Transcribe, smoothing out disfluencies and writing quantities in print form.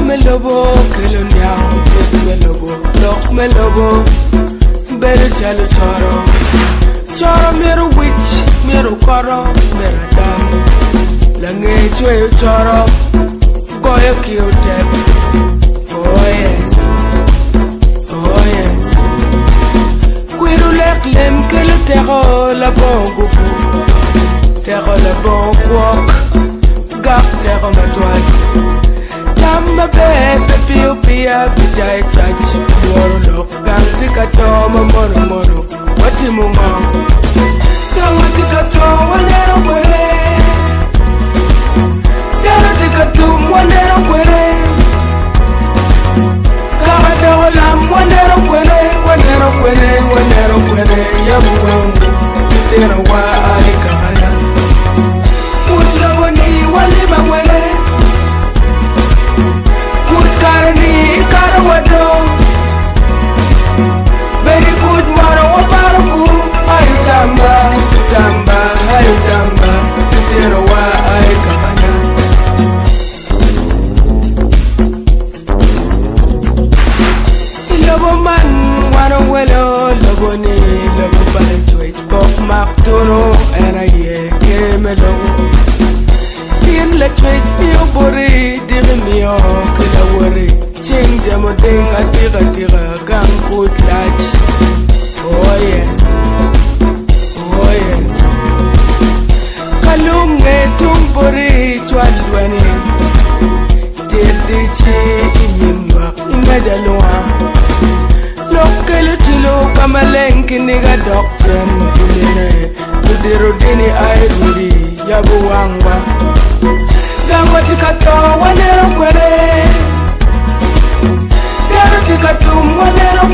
Melobo, Kelonia, Melobo, Lock Melobo, Better tell a Choro, Choro Mero Witch, Mero Coro, Mera Dam, Lange Chwe Choro, Goya Kill Deb. Oh yes, oh yes. Quirulek Lem Kelo Terro, la bon goufou, Terro la bon quok, Gap Terro ma toile. Tamba bebe piu pia bijai touch Moro ganti katoma moro moro Wati munga Ganti katoma wanero kwere Ganti katoma wanero kwere Kamata walam wanero kwere Wanero kwere wanero kwere Yabu wangu Tera wa alikamana Mutla wani waliba kwere Karani karawado very good mara wabaruku ayu tamba tamba ayu tamba tera wa ay kamana lobo man wana welo lobo ni lobo balchwit pop maktoro era ye kemelo in la tweet bio bori dirmio kila wori change mo denga tira gang good latch oh yes kalunge tumbori chwalwani dedichi inyimba imadalwa lokelo tilo kamalenki niga doctor ndine udirodini airudi yabuwangwa Gangwati kato wanero kwere Garo tikatum wanero